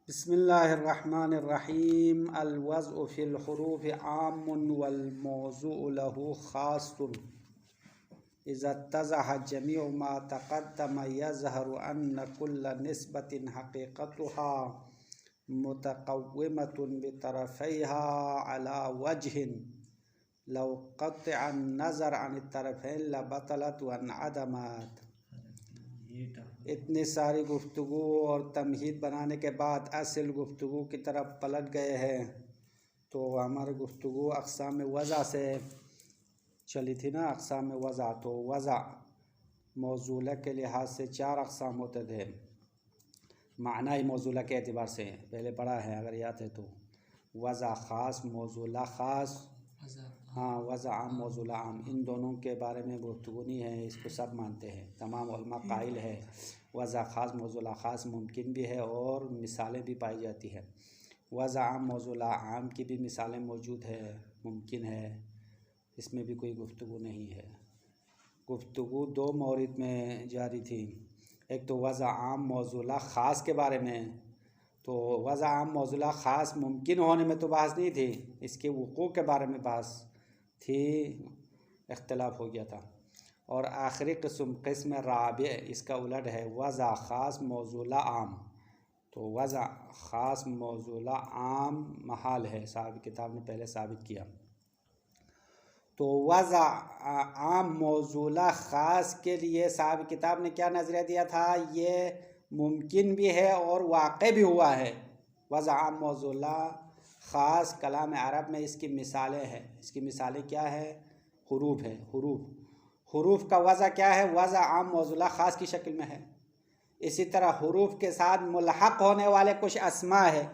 بسم الله الرحمن الرحيم. الوضع في الحروف عام والموضوع له خاص. إذا اتضح جميع ما تقدم يظهر أن كل نسبة حقيقتها متقومة بطرفيها على وجه لو قطع النظر عن الطرفين لبطلت وانعدمت. اتنی ساری گفتگو اور تمہید بنانے کے بعد اصل گفتگو کی طرف پلٹ گئے ہیں. تو ہماری گفتگو اقسام وضع سے چلی تھی نا. اقسام وضع، تو وضع موصولہ کے لحاظ سے 4 اقسام ہوتے تھے. معنی موصولہ کے اعتبار سے پہلے پڑھا ہے اگر یاد ہے تو. وضع خاص، موصولہ خاص، وضع عام، موصولہ عام. ان دونوں کے بارے میں گفتگو نہیں ہے، اس کو سب مانتے ہیں. تمام علماء قائل ہے وضع خاص موصولہ خاص ممکن بھی ہے اور مثالیں بھی پائی جاتی ہیں. وضع عام موصولہ عام کی بھی مثالیں موجود ہے، ممکن ہے، اس میں بھی کوئی گفتگو نہیں ہے. گفتگو 2 مورد میں جاری تھی. ایک تو وضع عام موصولہ خاص کے بارے میں. تو وضع عام موصولہ خاص ممکن ہونے میں تو بحث نہیں تھی، اس کے وقوع کے بارے میں بحث تھی، اختلاف ہو گیا تھا. اور آخری قسم رابع اس کا الٹ ہے، وضع خاص موصولہ عام. تو وضع خاص موصولہ عام محال ہے، صاحب کتاب نے پہلے ثابت کیا. تو وضع عام موصولہ خاص کے لیے صاحب کتاب نے کیا نظریہ دیا تھا؟ یہ ممکن بھی ہے اور واقع بھی ہوا ہے. وضع عام موصولہ خاص کلام عرب میں اس کی مثالیں ہیں. اس کی مثالیں کیا ہے؟ حروف ہے. حروف کا وضع کیا ہے؟ وضع عام موصولہ خاص کی شکل میں ہے. اسی طرح حروف کے ساتھ ملحق ہونے والے کچھ اسماء ہے.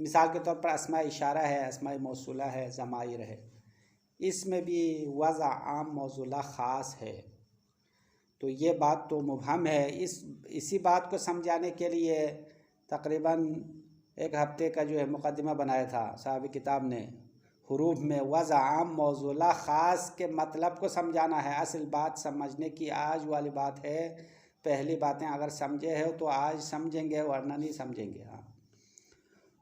مثال کے طور پر اسماء اشارہ ہے، اسماء موصولہ ہے، ضمائر ہے. اس میں بھی وضع عام موصولہ خاص ہے. تو یہ بات تو مبہم ہے. اسی بات کو سمجھانے کے لیے تقریباً 1 ہفتے کا جو ہے مقدمہ بنایا تھا صاحب کتاب نے. حروف میں وضع عام موصولہ خاص کے مطلب کو سمجھانا ہے. اصل بات سمجھنے کی آج والی بات ہے. پہلی باتیں اگر سمجھے ہو تو آج سمجھیں گے ورنہ نہیں سمجھیں گے.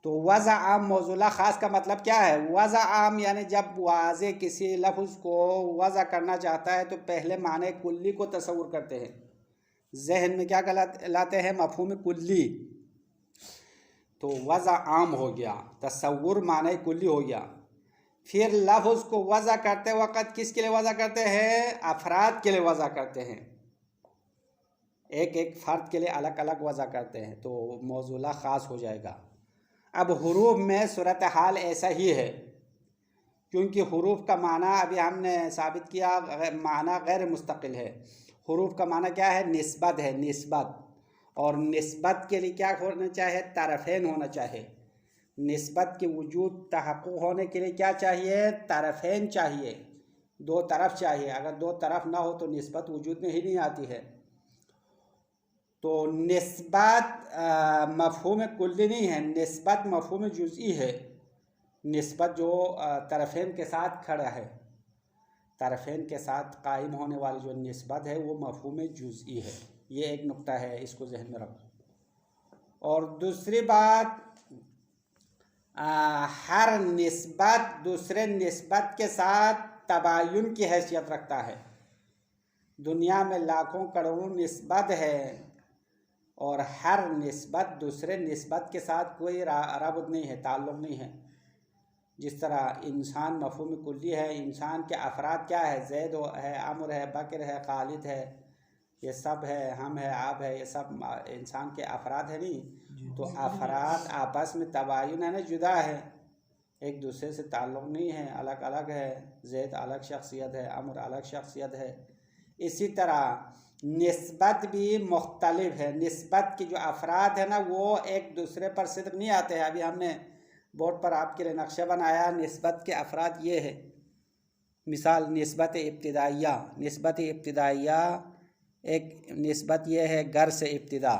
تو وضع عام موصولہ خاص کا مطلب کیا ہے؟ وضع عام یعنی جب واضح کسی لفظ کو وضع کرنا چاہتا ہے تو پہلے معنی کلی کو تصور کرتے ہیں. ذہن میں کیا لاتے ہیں؟ مفہوم کلی. تو وضع عام ہو گیا، تصور معنی کلی ہو گیا. پھر لفظ کو وضع کرتے وقت کس کے لیے وضع کرتے ہیں؟ افراد کے لیے وضع کرتے ہیں. ایک ایک فرد کے لیے الگ الگ وضع کرتے ہیں. تو موصولہ خاص ہو جائے گا. اب حروف میں صورتحال ایسا ہی ہے، کیونکہ حروف کا معنی ابھی ہم نے ثابت کیا معنی غیر مستقل ہے. حروف کا معنی کیا ہے؟ نسبت ہے، نسبت. اور نسبت کے لیے کیا ہونا چاہیے؟ طرفین ہونا چاہیے. نسبت کے وجود تحقق ہونے کے لیے کیا چاہیے؟ طرفین چاہیے، 2 طرف چاہیے. اگر 2 طرف نہ ہو تو نسبت وجود میں ہی نہیں آتی ہے. تو نسبت مفہوم کلی نہیں ہے، نسبت مفہوم جزئی ہے. نسبت جو طرفین کے ساتھ کھڑا ہے، طرفین کے ساتھ قائم ہونے والی جو نسبت ہے وہ مفہوم جزئی ہے. یہ ایک نقطہ ہے، اس کو ذہن میں رکھو. اور دوسری بات، ہر نسبت دوسرے نسبت کے ساتھ تباین کی حیثیت رکھتا ہے. دنیا میں لاکھوں کروڑوں نسبت ہے اور ہر نسبت دوسرے نسبت کے ساتھ کوئی رابط نہیں ہے، تعلق نہیں ہے. جس طرح انسان مفہوم کلی ہے، انسان کے افراد کیا ہے؟ زید ہے، عمر ہے، بکر ہے، خالد ہے، یہ سب ہے، ہم ہے، آپ ہے، یہ سب انسان کے افراد ہیں. نہیں تو افراد آپس میں تباین ہے نا، جدا ہے، ایک دوسرے سے تعلق نہیں ہے، الگ الگ ہے. زید الگ شخصیت ہے، عمر الگ شخصیت ہے. اسی طرح نسبت بھی مختلف ہے. نسبت کی جو افراد ہیں نا وہ ایک دوسرے پر صرف نہیں آتے ہیں. ابھی ہم نے بورڈ پر آپ کے لیے نقشہ بنایا. نسبت کے افراد یہ ہے. مثال نسبت ابتدائیہ. نسبت ابتدائیہ ایک نسبت یہ ہے گھر سے ابتدا،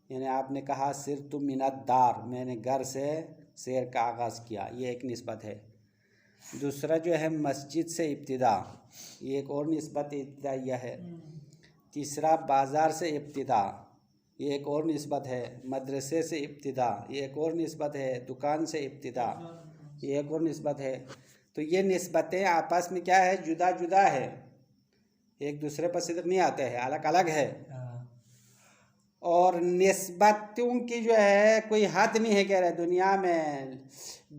یعنی آپ نے کہا سرت من الدار، میں نے گھر سے سیر کا آغاز کیا، یہ ایک نسبت ہے. دوسرا جو ہے مسجد سے ابتدا، یہ ایک اور نسبت ابتدائیہ ہے. تیسرا بازار سے ابتدا، یہ ایک اور نسبت ہے، مدرسے سے ابتدا یہ ایک اور نسبت ہے، دکان سے ابتدا یہ ایک اور نسبت ہے۔ تو یہ نسبتیں آپس میں کیا ہے؟ جدا جدا ہے، ایک دوسرے پر صدق نہیں آتے ہیں، الگ الگ ہے۔ اور نسبتوں کی جو ہے کوئی حد نہیں ہے، کہہ رہے دنیا میں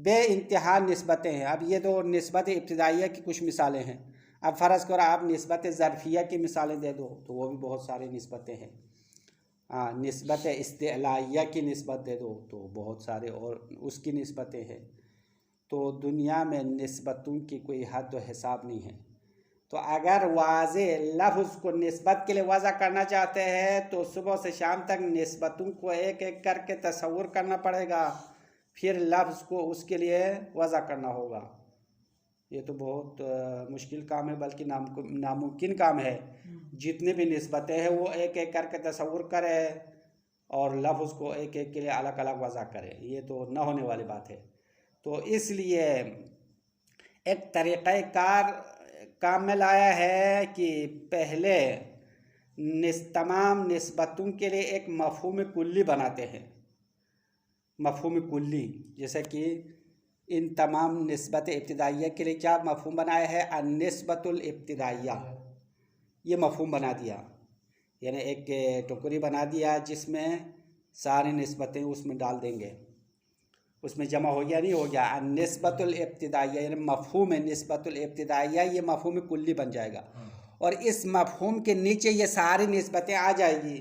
بے انتہا نسبتیں ہیں۔ اب یہ تو نسبت ابتدائیہ کی کچھ مثالیں ہیں، اب فرض کرو آپ نسبت ظرفیہ کی مثالیں دے دو تو وہ بھی بہت ساری نسبتیں ہیں۔ نسبت استعلائیہ کی نسبت دے دو تو بہت سارے اور اس کی نسبتیں ہیں۔ تو دنیا میں نسبتوں کی کوئی حد و حساب نہیں ہے۔ تو اگر واضح لفظ کو نسبت کے لیے وضع کرنا چاہتے ہیں تو صبح سے شام تک نسبتوں کو ایک ایک کر کے تصور کرنا پڑے گا، پھر لفظ کو اس کے لیے وضع کرنا ہوگا۔ یہ تو بہت مشکل کام ہے، بلکہ ناممکن کام ہے۔ جتنی بھی نسبتیں ہیں وہ ایک ایک کر کے تصور کرے اور لفظ کو ایک ایک کے لیے الگ الگ وضع کرے، یہ تو نہ ہونے والی بات ہے۔ تو اس لیے ایک طریقہ کار کام میں لایا ہے کہ پہلے تمام نسبتوں کے لیے ایک مفہوم کلی بناتے ہیں۔ مفہوم کلی جیسے کہ ان تمام نسبت ابتدائیہ کے لیے کیا مفہوم بنایا ہے؟ النسبۃ الابتدائیہ، یہ مفہوم بنا دیا، یعنی ایک ٹوکری بنا دیا جس میں ساری نسبتیں اس میں ڈال دیں گے، اس میں جمع ہو گیا نہیں ہو گیا النسبۃ الابتدائیہ، یعنی مفہوم نسبۃ الابتدائیہ یہ مفہوم کلی بن جائے گا۔ اور اس مفہوم کے نیچے یہ ساری نسبتیں آ جائے گی۔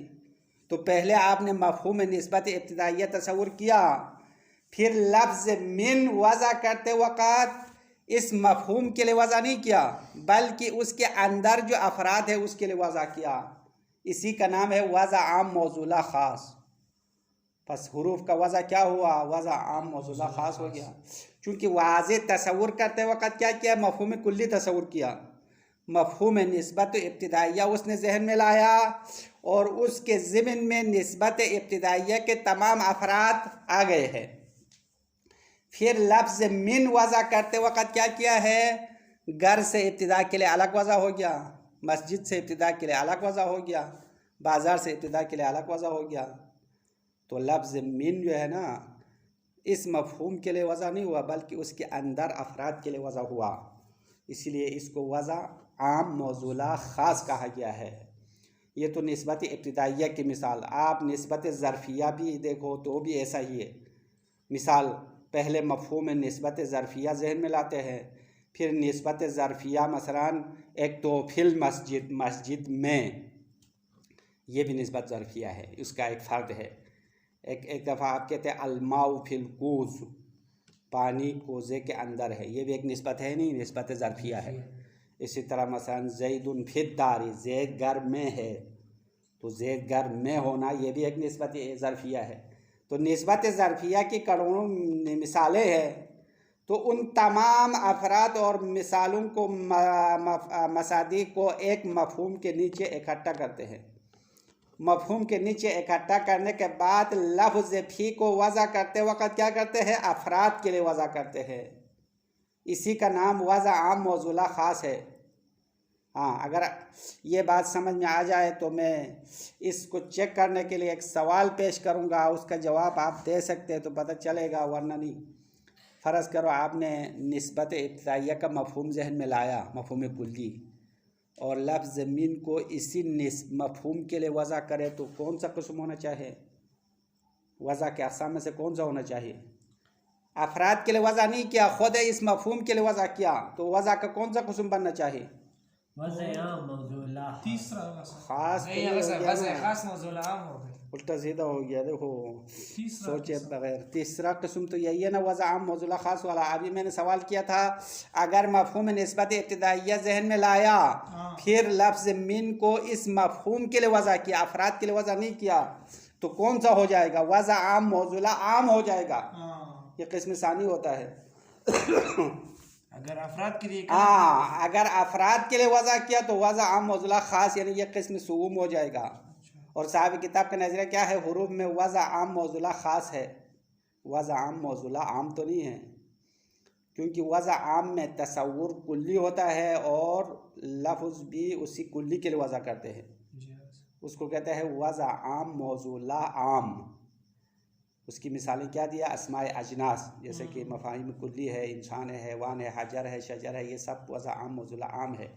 تو پہلے آپ نے مفہوم نسبت ابتدائیہ تصور کیا، پھر لفظ من وضع کرتے وقت اس مفہوم کے لیے وضع نہیں کیا بلکہ اس کے اندر جو افراد ہے اس کے لیے وضع کیا۔ اسی کا نام ہے وضع عام موصولہ خاص۔ پس حروف کا وضع کیا ہوا؟ وضع عام موصولہ خاص ہو گیا، چونکہ واضح تصور کرتے وقت کیا کیا؟ مفہوم کلی تصور کیا، مفہوم نسبت ابتدائیہ اس نے ذہن میں لایا اور اس کے ضمن میں نسبت ابتدائیہ کے تمام افراد آ گئے ہیں۔ پھر لفظ من وضع کرتے وقت کیا کیا ہے؟ گھر سے ابتدا کے لیے الگ وضع ہو گیا، مسجد سے ابتدا کے لیے الگ وضع ہو گیا، بازار سے ابتدا کے لیے الگ وضع ہو گیا۔ تو لفظ من جو ہے نا اس مفہوم کے لیے وضع نہیں ہوا بلکہ اس کے اندر افراد کے لیے وضع ہوا، اسی لیے اس کو وضع عام موصولہ خاص کہا گیا ہے۔ یہ تو نسبت ابتدائیہ کی مثال۔ آپ نسبت ظرفیہ بھی دیکھو تو بھی ایسا ہی ہے۔ مثال، پہلے مفہوم نسبت ظرفیہ ذہن میں لاتے ہیں، پھر نسبت ظرفیہ مثلا ایک تو فی المسجد، مسجد میں، یہ بھی نسبت ظرفیہ ہے، اس کا ایک فرد ہے۔ ایک دفعہ آپ کہتے ہیں الماء فی الکوز، پانی کوزے کے اندر ہے، یہ بھی ایک نسبت ہے نہیں، نسبت ظرفیہ ہے۔ اسی طرح مثلا زید فی الدار، زید گھر میں ہے، تو زید گھر میں ہونا یہ بھی ایک نسبت ظرفیہ ہے۔ تو نسبت ظرفیہ کی کروڑوں مثالیں ہیں، تو ان تمام افراد اور مثالوں کو مصادیق کو ایک مفہوم کے نیچے اکٹھا کرتے ہیں۔ مفہوم کے نیچے اکٹھا کرنے کے بعد لفظ فی کو وضع کرتے وقت کیا کرتے ہیں؟ افراد کے لیے وضع کرتے ہیں، اسی کا نام وضع عام موصولہ خاص ہے۔ ہاں، اگر یہ بات سمجھ میں آ جائے تو میں اس کو چیک کرنے کے لیے ایک سوال پیش کروں گا، اس کا جواب آپ دے سکتے ہیں تو پتہ چلے گا، ورنہ نہیں۔ فرض کرو آپ نے نسبت ابتدائیہ کا مفہوم ذہن میں لایا، مفہوم کلی، اور لفظ من کو اسی مفہوم کے لیے وضع کرے تو کون سا قسم ہونا چاہیے؟ وضع کے اقسام میں سے کون سا ہونا چاہیے؟ افراد کے لیے وضع نہیں کیا، خود اس مفہوم کے لیے وضع کیا، تو وضع کا کون سا قسم بننا چاہیے؟ وضع عام موصولہ تیسرا خاص موصولہ عام ہو گیا، الٹا سیدھا ہو گیا۔ دیکھو سوچے بغیر، تیسرا قسم تو یہی ہے نا، وضع عام موصولہ خاص والا۔ ابھی میں نے سوال کیا تھا اگر مفہوم نسبت ابتدائیہ ذہن میں لایا، پھر لفظ من کو اس مفہوم کے لیے وضع کیا، افراد کے لیے وضع نہیں کیا، تو کون سا ہو جائے گا؟ وضع عام موصولہ عام ہو جائے گا، یہ قسم ثانی ہوتا ہے۔ اگر افراد کے لیے اگر افراد کے لیے وضع کیا تو وضع عام موصولہ خاص، یعنی یہ قسم سوم ہو جائے گا۔ اور صاحب کتاب کا نظریہ کیا ہے؟ حروف میں وضع عام موصولہ خاص ہے، وضع عام موصولہ عام تو نہیں ہے، کیونکہ وضع عام میں تصور کلی ہوتا ہے اور لفظ بھی اسی کلی کے لیے وضع کرتے ہیں۔ اس کو کہتے ہیں وضع عام موضوع لا عام. اس کی مثالیں کیا دیا؟ اسماء اجناس، جیسے کہ مفاہیم کلی ہے، انسان ہے، حیوان ہے، حجر ہے، شجر ہے، یہ سب وضع عام موضوع لا عام ہے،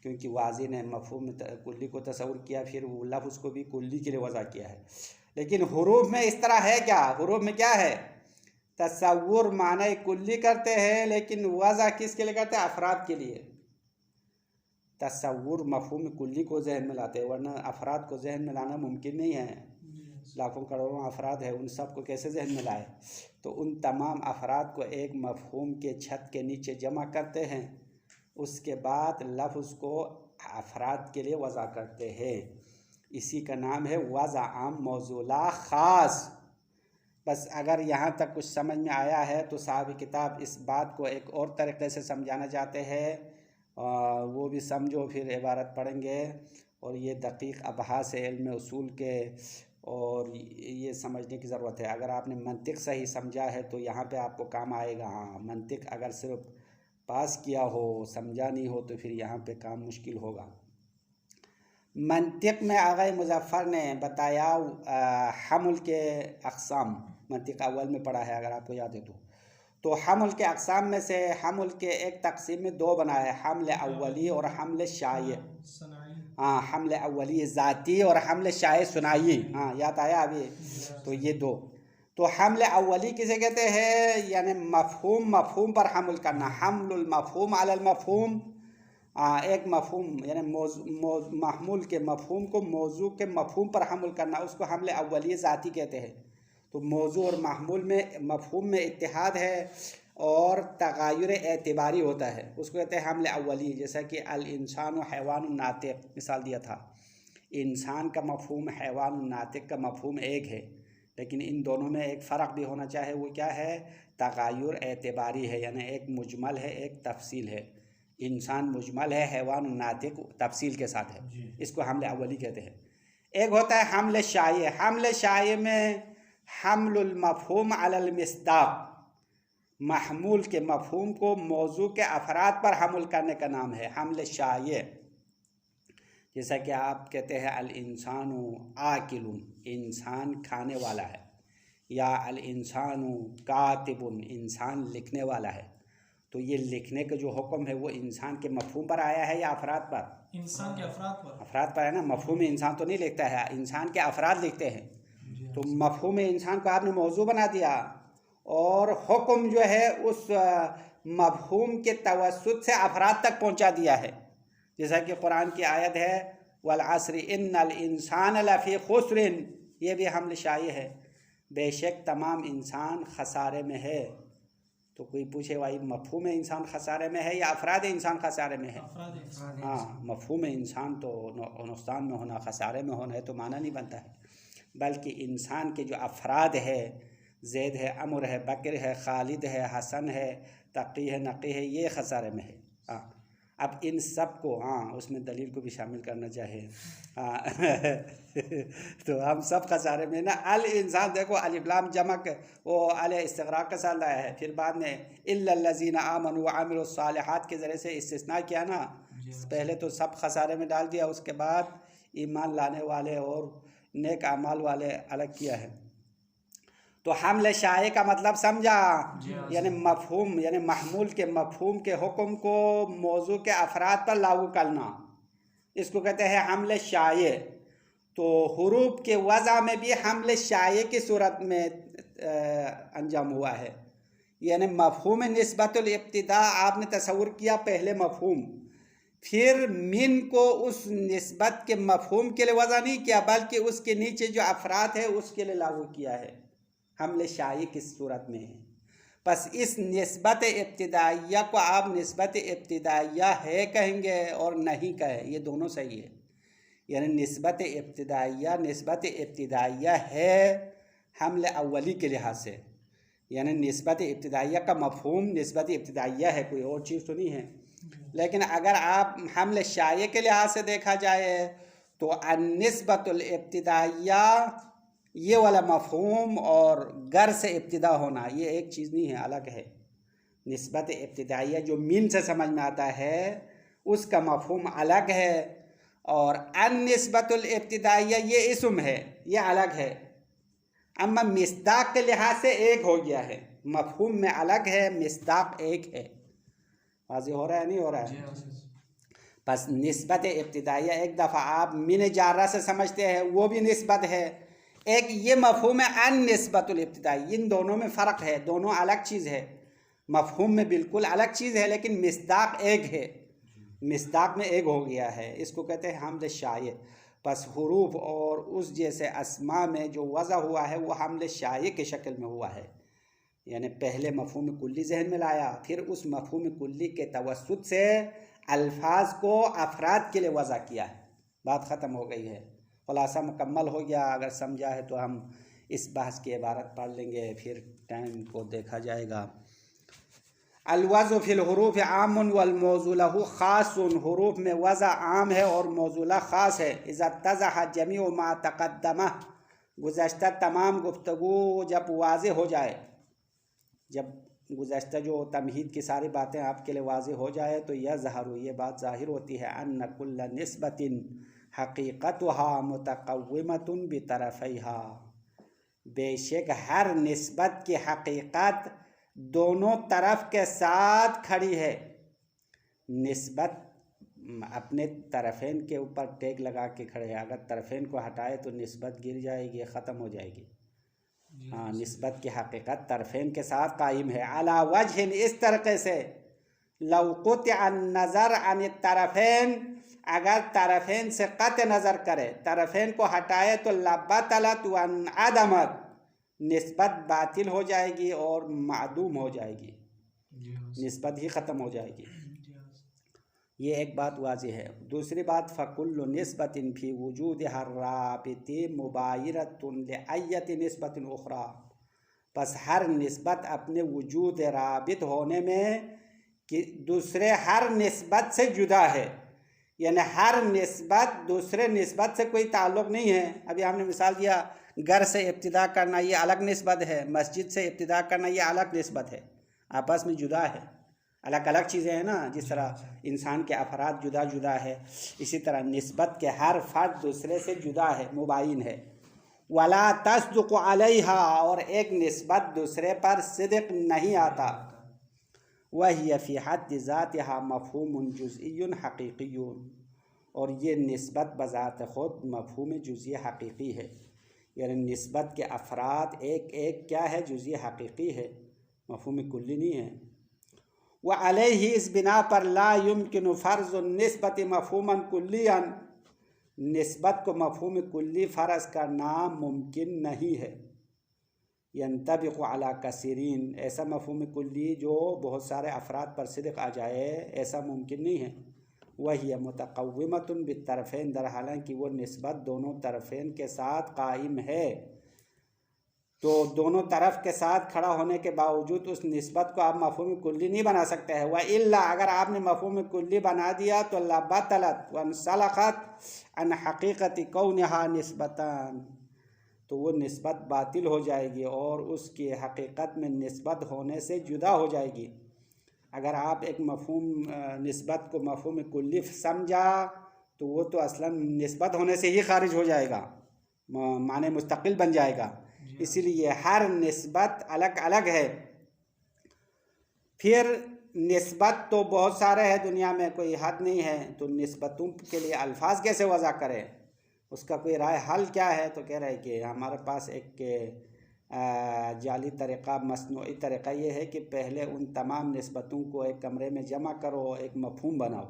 کیونکہ واضح نے مفہوم کلی کو تصور کیا، پھر وہ لفظ کو بھی کلی کے لیے وضع کیا ہے. لیکن حروف میں اس طرح ہے کیا؟ حروف میں کیا ہے؟ تصور معنی کلی کرتے ہیں، لیکن وضع کس کے لیے کرتے ہیں؟ افراد کے لیے. تصور مفہوم کلی کو ذہن میں لاتے ہیں، ورنہ افراد کو ذہن میں لانا ممکن نہیں ہے. لاکھوں کروڑوں افراد ہیں، ان سب کو کیسے ذہن میں لائے؟ تو ان تمام افراد کو ایک مفہوم کے چھت کے نیچے جمع کرتے ہیں، اس کے بعد لفظ کو افراد کے لیے وضع کرتے ہیں. اسی کا نام ہے وضع عام موضوع لا خاص. بس اگر یہاں تک کچھ سمجھ میں آیا ہے تو صاحب کتاب اس بات کو ایک اور طریقے سے سمجھانا چاہتے ہیں، وہ بھی سمجھو، پھر عبارت پڑھیں گے. اور یہ دقیق ابحاث علم اصول کے، اور یہ سمجھنے کی ضرورت ہے. اگر آپ نے منطق صحیح سمجھا ہے تو یہاں پہ آپ کو کام آئے گا. ہاں، منطق اگر صرف پاس کیا ہو، سمجھا نہیں ہو، تو پھر یہاں پہ کام مشکل ہوگا. منطق میں آغا مظفر نے بتایا حمل کے اقسام، منطق اول میں پڑھا ہے اگر آپ کو یاد ہے تو حمل کے اقسام میں سے حمل کے ایک تقسیم میں دو بنا ہے، حمل اولی اور حمل شائع. ہاں، حمل اولی ذاتی اور حمل شائع صناعی. ہاں، یاد آیا ابھی؟ تو یہ دو. تو حمل اولی کسے کہتے ہیں؟ یعنی مفہوم پر حمل کرنا، حمل المفہوم علی المفہوم. ایک مفہوم یعنی محمول کے مفہوم کو موضوع کے مفہوم پر حمل کرنا، اس کو حمل اولی ذاتی کہتے ہیں. تو موضوع اور محمول میں مفہوم میں اتحاد ہے اور تغیر اعتباری ہوتا ہے، اس کو کہتے ہیں حمل اولی. جیسا کہ الانسان و حیوان ناطق مثال دیا تھا، انسان کا مفہوم، حیوان ناطق کا مفہوم ایک ہے، لیکن ان دونوں میں ایک فرق بھی ہونا چاہے. وہ کیا ہے؟ تغیر اعتباری ہے، یعنی ایک مجمل ہے، ایک تفصیل ہے. انسان مجمل ہے، حیوان ناطق تفصیل کے ساتھ ہے. اس کو حمل اولی کہتے ہیں. ایک ہوتا ہے حمل شائع. حمل شائع میں حمل المفہوم علی المصداق، محمول کے مفہوم کو موضوع کے افراد پر حمل کرنے کا نام ہے حمل شائع. جیسا کہ آپ کہتے ہیں الانسان آکل، انسان کھانے والا ہے، یا الانسان کاتب، انسان لکھنے والا ہے. تو یہ لکھنے کا جو حکم ہے وہ انسان کے مفہوم پر آیا ہے یا افراد پر؟ انسان کے افراد پر. افراد پر ہے نا. مفہوم انسان تو نہیں لکھتا ہے، انسان کے افراد لکھتے ہیں. تو مفہوم انسان کو آپ نے موضوع بنا دیا، اور حکم جو ہے اس مفہوم کے توسط سے افراد تک پہنچا دیا ہے. جیسا کہ قرآن کی آیت ہے والعصر ان الانسان لفی خسر، یہ بھی حمل شائع ہے، بے شک تمام انسان خسارے میں ہے. تو کوئی پوچھے بھائی مفہوم انسان خسارے میں ہے یا افراد انسان خسارے میں ہے؟ ہاں، مفہوم انسان تو نقصان میں ہونا، خسارے میں ہونا ہے تو معنی نہیں بنتا ہے، بلکہ انسان کے جو افراد ہے، زید ہے، عمر ہے، بکر ہے، خالد ہے، حسن ہے، تقی ہے، نقی ہے، یہ خسارے میں ہے. ہاں، اب ان سب کو، اس میں دلیل کو بھی شامل کرنا چاہیے. تو ہم سب خسارے میں نا. الانسان دیکھو الف لام جمع وہ علیہ استغراق کے ساتھ لایا ہے، پھر بعد میں الا الذین آمنوا وعملوا الصالحات کے ذریعے سے استثناء کیا نا. پہلے تو سب خسارے میں ڈال دیا، اس کے بعد ایمان لانے والے اور نیک اعمال والے الگ کیا ہے. تو حمل شائع کا مطلب سمجھا؟ یعنی مفہوم، یعنی محمول کے مفہوم کے حکم کو موضوع کے افراد پر لاگو کرنا، اس کو کہتے ہیں حمل شائع. تو حروف کے وضع میں بھی حمل شائع کی صورت میں انجام ہوا ہے. یعنی مفہوم نسبت الابتداء آپ نے تصور کیا، پہلے مفہوم، پھر من کو اس نسبت کے مفہوم کے لیے وضع نہیں کیا، بلکہ اس کے نیچے جو افراد ہے اس کے لیے لاگو کیا ہے. حمل شائع کس صورت میں ہے؟ پس اس نسبت ابتدائیہ کو آپ نسبت ابتدائیہ ہے کہیں گے اور نہیں کہیں، یہ دونوں صحیح ہے. یعنی نسبت ابتدائیہ ہے حمل اولی کے لحاظ سے، یعنی نسبت ابتدائیہ کا مفہوم نسبت ابتدائیہ ہے، کوئی اور چیز تو نہیں ہے. لیکن اگر آپ حمل شائع کے لحاظ سے دیکھا جائے تو النسبت الابتدائیہ یہ والا مفہوم اور گر سے ابتدا ہونا یہ ایک چیز نہیں ہے، الگ ہے. نسبت ابتدائیہ جو من سے سمجھ میں آتا ہے اس کا مفہوم الگ ہے، اور النسبۃ الابتدائیہ یہ اسم ہے، یہ الگ ہے، اما مصداق کے لحاظ سے ایک ہو گیا ہے، مفہوم میں الگ ہے، مصداق ایک ہے۔ واضح ہو رہا ہے نہیں ہو رہا ہے؟ بس نسبت ابتدائیہ ایک دفعہ آپ من جارہ سے سمجھتے ہیں، وہ بھی نسبت ہے، ایک یہ مفہوم ہے النسبۃ الابتدائی، ان دونوں میں فرق ہے، دونوں الگ چیز ہے، مفہوم میں بالکل الگ چیز ہے لیکن مصداق ایک ہے، مصداق میں ایک ہو گیا ہے، اس کو کہتے ہیں حمل شائع۔ پس حروف اور اس جیسے اسماء میں جو وضع ہوا ہے وہ حمل شائع کی شکل میں ہوا ہے، یعنی پہلے مفہوم کلی ذہن میں لایا، پھر اس مفہوم کلی کے توسط سے الفاظ کو افراد کے لیے وضع کیا ہے، بات ختم ہو گئی ہے، خلاصہ مکمل ہو گیا۔ اگر سمجھا ہے تو ہم اس بحث کی عبارت پڑھ لیں گے، پھر ٹائم کو دیکھا جائے گا۔ الوضع فی الحروف عام والموضوع له خاص، حروف میں وضع عام ہے اور موضوع خاص ہے۔ اذا اتضح جمیع ما تقدمہ، گزشتہ تمام گفتگو جب واضح ہو جائے، جب گزشتہ جو تمہید کی ساری باتیں آپ کے لیے واضح ہو جائے تو یظہر، یہ بات ظاہر ہوتی ہے، ان کل نسبت حقیقتها متقومۃ بطرفیہا، بے شک ہر نسبت کی حقیقت دونوں طرف کے ساتھ کھڑی ہے۔ نسبت اپنے طرفین کے اوپر ٹیک لگا کے کھڑے ہے، اگر طرفین کو ہٹائے تو نسبت گر جائے گی، ختم ہو جائے گی۔ ہاں، نسبت کی حقیقت طرفین کے ساتھ قائم ہے، علی وجہ، اس طریقے سے، لو قطع النظر عن الطرفین، اگر طرفین سے قطع نظر کرے، طرفین کو ہٹائے تو لبطلت وانعدمت، نسبت باطل ہو جائے گی اور معدوم ہو جائے گی، نسبت ہی ختم ہو جائے گی۔ یہ ایک بات واضح ہے۔ دوسری بات، فَكُلُّ نِسْبَةٍ فِي وُجُودِهَا الرَّابِطِ مُبَايِنَةٌ لِأَيَّةِ نِسْبَةٍ أُخْرَى، پس ہر نسبت اپنے وجود رابط ہونے میں دوسرے ہر نسبت سے جدا ہے، یعنی ہر نسبت دوسرے نسبت سے کوئی تعلق نہیں ہے۔ ابھی ہم نے مثال دیا، گھر سے ابتدا کرنا یہ الگ نسبت ہے، مسجد سے ابتدا کرنا یہ الگ نسبت ہے، آپس میں جدا ہے، الگ الگ چیزیں ہیں نا، جس طرح انسان کے افراد جدا جدا ہے، اسی طرح نسبت کے ہر فرد دوسرے سے جدا ہے، مباین ہے۔ ولا تصدق علیہا، اور ایک نسبت دوسرے پر صدق نہیں آتا۔ وہی فی حد ذاتہا مفہوم جزئی حقیقی، اور یہ نسبت بذات خود مفہوم جزئی حقیقی ہے، یعنی نسبت کے افراد ایک ایک کیا ہے، جزئی حقیقی ہے، مفہوم کلی نہیں ہے۔ وعلیہ، اس بنا پر لا یمکن فرض النسبت مفہوما کلیا، نسبت کو مفہوم کلی فرض کرنا ممکن نہیں ہے۔ ینطبق علی کثیرین، ایسا مفہوم کلی جو بہت سارے افراد پر صدق آ جائے، ایسا ممکن نہیں ہے۔ وہی متقومۃ بالطرفین، در حالانکہ وہ نسبت دونوں طرفین کے ساتھ قائم ہے، تو دونوں طرف کے ساتھ کھڑا ہونے کے باوجود اس نسبت کو آپ مفہوم کلی نہیں بنا سکتے ہیں۔ وَإِلَّا، اگر آپ نے مفہوم کلی بنا دیا تو لَبَطَلَتْ وَانْسَلَخَتْ عَنْ حَقِيقَةِ كَوْنِهَا نِسْبَتًا، تو وہ نسبت باطل ہو جائے گی اور اس کی حقیقت میں نسبت ہونے سے جدا ہو جائے گی۔ اگر آپ ایک مفہوم نسبت کو مفہوم کلی سمجھا تو وہ تو اصلاً نسبت ہونے سے ہی خارج ہو جائے گا، معنی مستقل بن جائے گا، اسی لیے ہر نسبت الگ الگ ہے۔ پھر نسبت تو بہت سارے ہیں دنیا میں، کوئی حد نہیں ہے، تو نسبتوں کے لیے الفاظ کیسے وضع کرے، اس کا کوئی رائے حل کیا ہے؟ تو کہہ رہے کہ ہمارے پاس ایک جعلی طریقہ، مصنوعی طریقہ یہ ہے کہ پہلے ان تمام نسبتوں کو ایک کمرے میں جمع کرو، ایک مفہوم بناؤ،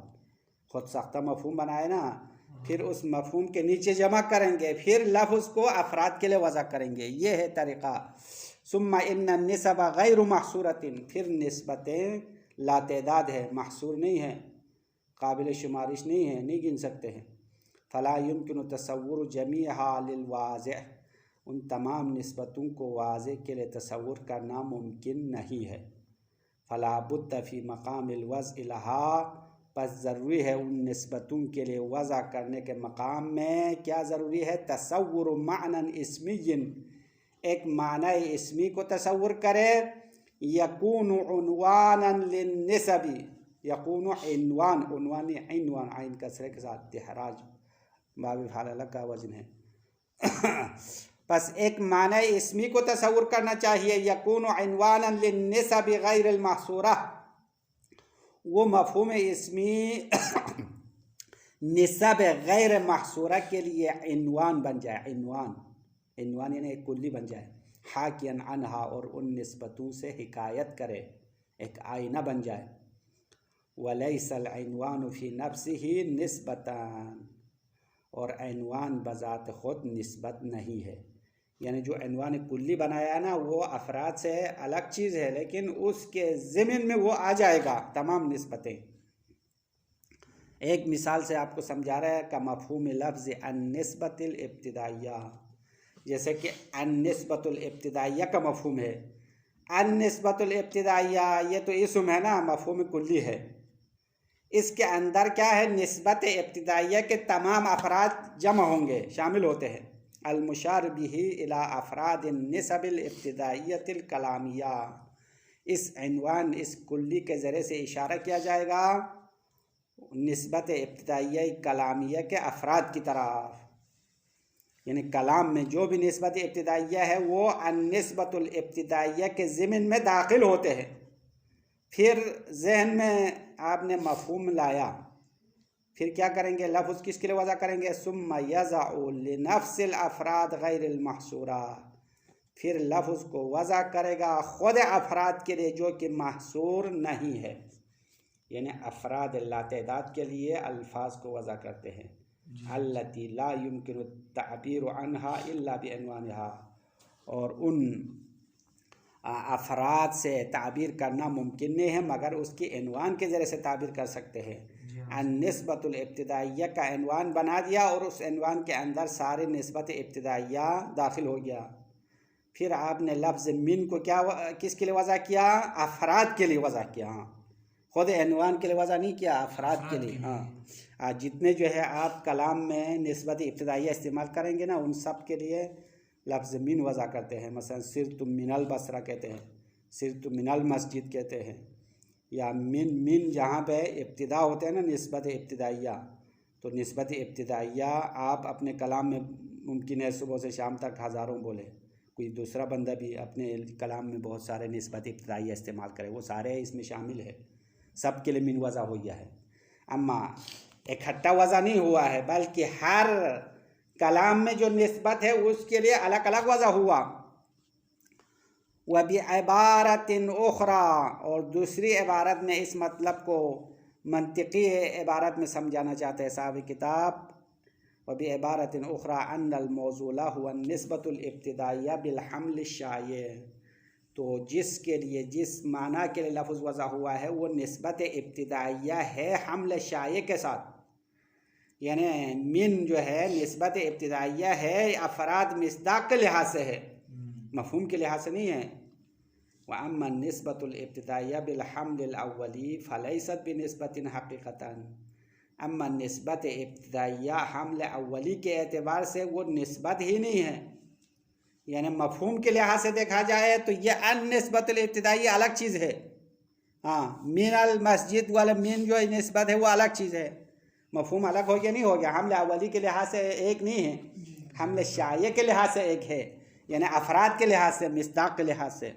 خود ساختہ مفہوم بنائے نا، پھر اس مفہوم کے نیچے جمع کریں گے، پھر لفظ کو افراد کے لیے وضع کریں گے، یہ ہے طریقہ۔ ثم ان النسب غیر محصورۃ، پھر نسبتیں لاتعداد ہے، محصور نہیں ہے، قابل شمارش نہیں ہے، نہیں گن سکتے ہیں۔ فلا يمكن تصور جمیعها للواضح، ان تمام نسبتوں کو واضح کے لیے تصور کرنا ممکن نہیں ہے۔ فلا بد فی مقام الوضع لها، پس ضروری ہے ان نسبتوں کے لیے وضع کرنے کے مقام میں کیا ضروری ہے؟ تصور معنی اسمی، ایک معنی اسمی کو تصور کرے، یکون عنوانا للنسب، یکون عنوان، عنوان عین کسرے کے ساتھ، دہراج باب افعال کا وزن ہے۔ پس ایک معنی اسمی کو تصور کرنا چاہیے، یکون عنوانا للنسب غیر المحصورہ، وہ مفہوم اسمی نسب غیر محصورہ کے لیے عنوان بن جائے، عنوان یعنی ایک کلی بن جائے، حاکیاً عنہا، اور ان نسبتوں سے حکایت کرے، ایک آئینہ بن جائے۔ ولیس العنوان فی نفسہ نسبتان، اور عنوان بذات خود نسبت نہیں ہے، یعنی جو عنوان کلی بنایا ہے نا وہ افراد سے الگ چیز ہے، لیکن اس کے ضمن میں وہ آ جائے گا تمام نسبتیں۔ ایک مثال سے آپ کو سمجھا رہا ہے کہ مفہوم لفظ النسبۃ الابتدائیہ، جیسے کہ النسبۃ الابتدائیہ کا مفہوم ہے، النسبۃ الابتدائیہ یہ تو اسم ہے نا، مفہوم کلی ہے، اس کے اندر کیا ہے، نسبت ابتدائیہ کے تمام افراد جمع ہوں گے، شامل ہوتے ہیں۔ المشار بہ الی افراد النسب الابتدائیۃ الکلامیہ، اس عنوان اس کلی کے ذریعے سے اشارہ کیا جائے گا نسبت ابتدائیہ کلامیہ کے افراد کی طرف، یعنی کلام میں جو بھی نسبت ابتدائیہ ہے وہ النسبۃ الابتدائیہ کے ضمن میں داخل ہوتے ہیں۔ پھر ذہن میں آپ نے مفہوم لایا، پھر کیا کریں گے، لفظ کس کے لیے وضع کریں گے، ثم یضع لنفس الافراد غیر المحصورہ، پھر لفظ کو وضع کرے گا خود افراد کے لیے جو کہ محصور نہیں ہے، یعنی افراد لاتعداد کے لیے الفاظ کو وضع کرتے ہیں، التی لا يمكن التعبیر عنها الا بعنوانها، اور ان افراد سے تعبیر کرنا ممکن نہیں ہے مگر اس کی عنوان کے ذریعے سے تعبیر کر سکتے ہیں۔ النسبۃ الابتدائیہ کا عنوان بنا دیا اور اس عنوان کے اندر سارے نسبت ابتدائیہ داخل ہو گیا۔ پھر آپ نے لفظ من کو کس کے لیے وضع کیا، افراد کے لیے وضع کیا، خود عنوان کے لیے وضع نہیں کیا، افراد کے لیے۔ ہاں، جتنے جو ہے آپ کلام میں نسبت ابتدائیہ استعمال کریں گے نا ان سب کے لیے لفظ من وضع کرتے ہیں، مثلا سرت من البصرہ کہتے ہیں، سرت من المسجد کہتے ہیں، یا من جہاں پہ ابتدا ہوتے ہیں نا نسبت ابتدائیہ، تو نسبت ابتدائیہ آپ اپنے کلام میں ممکن ہے صبح سے شام تک ہزاروں بولے، کوئی دوسرا بندہ بھی اپنے کلام میں بہت سارے نسبت ابتدائیہ استعمال کرے، وہ سارے اس میں شامل ہے، سب کے لیے من وضع ہو گیا ہے۔ اما اکٹھا وضع نہیں ہوا ہے بلکہ ہر کلام میں جو نسبت ہے اس کے لیے الگ الگ وضع ہوا۔ وبعبارت اخرى، اور دوسری عبارت میں اس مطلب کو منطقی عبارت میں سمجھانا چاہتے ہیں صاحب کتاب، وبعبارت اخرى ان الموضوع هو النسبۃ الابتدائیہ بالحمل الشائع، تو جس کے لیے جس معنی کے لیے لفظ وضع ہوا ہے وہ نسبت ابتدائیہ ہے حمل شائع کے ساتھ، یعنی من جو ہے نسبت ابتدائیہ ہے افراد مصداق کے لحاظ سے ہے، مفہوم کے لحاظ سے نہیں ہے۔ وَأَمَّا النِّسْبَةُ الْإِبْتِدَائِيَّةُ بِالْحَمْلِ الْأَوَّلِ فَلَيْسَتْ بِنِسْبَةٍ حَقِيقَةً، اما نسبت ابتدائیہ حمل اولی کے اعتبار سے وہ نسبت ہی نہیں ہے، یعنی مفہوم کے لحاظ سے دیکھا جائے تو یہ النسبت الابتدائیہ الگ چیز ہے۔ ہاں، من المسجد والا من جو نسبت ہے وہ الگ چیز ہے، مفہوم الگ ہو گیا نہیں ہو گیا، حمل اولی کے لحاظ سے ایک نہیں ہے، حمل شائع کے لحاظ سے ایک ہے، یعنی افراد کے لحاظ سے، مصداق کے لحاظ سے۔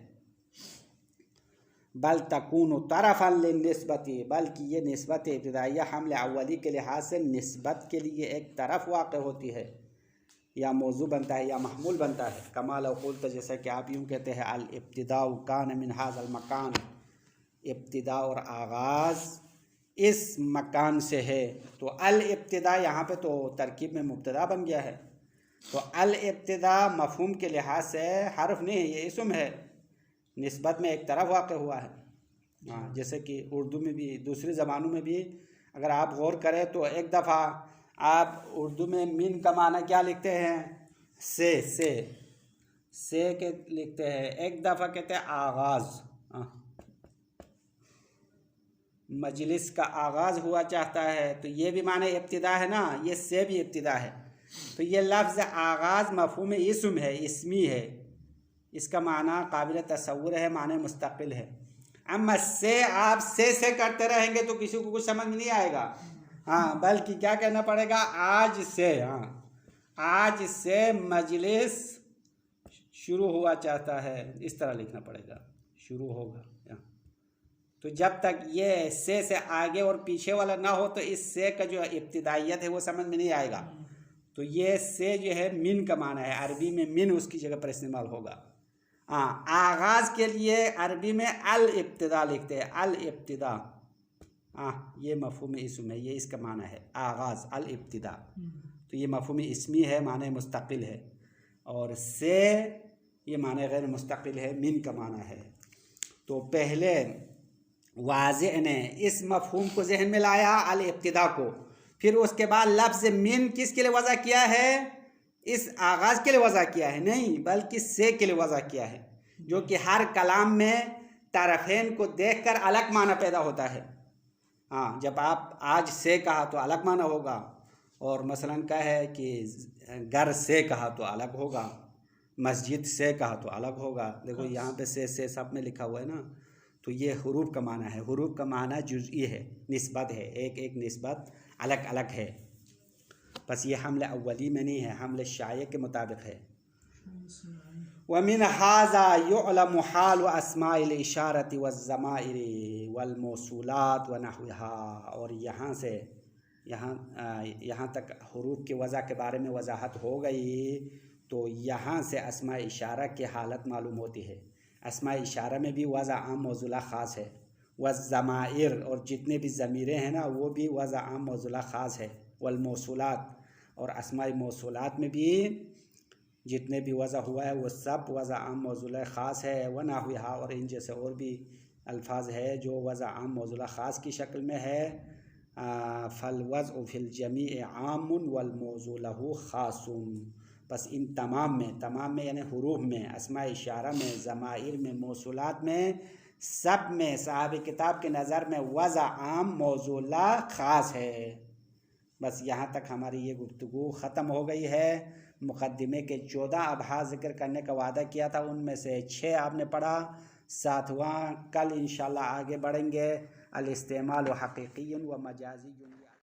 بل تکون طرفا للنسبت، بلکہ یہ نسبت ابتدائیہ حمل اولی کے لحاظ سے نسبت کے لیے ایک طرف واقع ہوتی ہے، یا موضوع بنتا ہے یا محمول بنتا ہے۔ کما لو قلت، جیسا کہ آپ یوں کہتے ہیں الابتداء کان من ھذا المکان، ابتدا اور آغاز اس مکان سے ہے، تو الابتداء یہاں پہ تو ترکیب میں مبتدا بن گیا ہے، تو الابتداء مفہوم کے لحاظ سے حرف نہیں ہے، یہ اسم ہے، نسبت میں ایک طرف واقع ہوا ہے۔ ہاں، جیسے کہ اردو میں بھی دوسری زبانوں میں بھی اگر آپ غور کریں تو ایک دفعہ آپ اردو میں من کا معنی کیا لکھتے ہیں، سے کے لکھتے ہیں، ایک دفعہ کہتے ہیں آغاز، مجلس کا آغاز ہوا چاہتا ہے تو یہ بھی معنی ابتدا ہے نا، یہ سے بھی ابتدا ہے، تو یہ لفظ آغاز مفہوم اسم ہے، اسمی ہے، اس کا معنی قابل تصور ہے، معنی مستقل ہے۔ اما سے آپ سے کرتے رہیں گے تو کسی کو کچھ سمجھ میں نہیں آئے گا، ہاں بلکہ کیا کہنا پڑے گا، آج سے، ہاں آج سے مجلس شروع ہوا چاہتا ہے، اس طرح لکھنا پڑے گا، شروع ہوگا۔ تو جب تک یہ سے آگے اور پیچھے والا نہ ہو تو اس سے کا جو ابتدائیت ہے وہ سمجھ میں نہیں آئے گا۔ تو یہ سے جو ہے من کا معنی ہے، عربی میں من اس کی جگہ پر استعمال ہوگا۔ ہاں آغاز کے لیے عربی میں الابتدا لکھتے ہیں، الابتدا، ہاں یہ مفہوم اسم ہے، یہ اس کا معنی ہے آغاز، الابتدا۔ تو یہ مفہوم اسمی ہے، معنی مستقل ہے، اور سے یہ معنی غیر مستقل ہے، من کا معنی ہے۔ تو پہلے واضح نے اس مفہوم کو ذہن میں لایا، الابتدا کو، پھر اس کے بعد لفظ من کس کے لیے وضع کیا ہے، اس آغاز کے لیے وضع کیا ہے نہیں، بلکہ سے کے لیے وضع کیا ہے، جو کہ ہر کلام میں طرفین کو دیکھ کر الگ معنی پیدا ہوتا ہے۔ ہاں جب آپ آج سے کہا تو الگ معنی ہوگا، اور مثلاً کہا ہے کہ گھر سے کہا تو الگ ہوگا، مسجد سے کہا تو الگ ہوگا۔ دیکھو یہاں پہ سے سب میں لکھا ہوا ہے نا، تو یہ حروف کا معنی ہے، حروف کا معنی جزئی ہے، نسبت ہے، ایک ایک نسبت الگ الگ ہے، بس یہ حمل اولی میں نہیں ہے، حمل شائع کے مطابق ہے۔ وَمِنْ هَذَا يُعْلَمُ حَالُ أَسْمَاءِ الْإِشَارَةِ وَالضَّمَائِرِ وَالْمَوْصُولَاتِ وَنَحْوِهَا، اور یہاں سے یہاں تک حروف کی وضع کے بارے میں وضاحت ہو گئی، تو یہاں سے اسماء اشارہ کی حالت معلوم ہوتی ہے۔ اسماء اشارہ میں بھی وضع عام موصولہ خاص ہے، والضمائر، اور جتنے بھی ضمیریں ہیں نا وہ بھی وضع عام موصولہ خاص ہے، والموصولات، اور اسماء موصولات میں بھی جتنے بھی وضع ہوا ہے وہ سب وضع عام موصولہ خاص ہے، ونحوها، اور ان جیسے اور بھی الفاظ ہے جو وضع عام موصولہ خاص کی شکل میں ہے۔ فالوضع فی الجمیع عام والموضوع له خاص، بس ان تمام میں یعنی حروف میں، اسماء اشارہ میں، ضمائر میں، موصولات میں، سب میں صاحب کتاب کے نظر میں وضع عام موصولہ خاص ہے۔ بس یہاں تک ہماری یہ گفتگو ختم ہو گئی ہے۔ مقدمے کے 14 ابحاث ذکر کرنے کا وعدہ کیا تھا، ان میں سے 6 آپ نے پڑھا، 7واں کل انشاءاللہ آگے بڑھیں گے۔ الاستعمال حقیقی و مجازی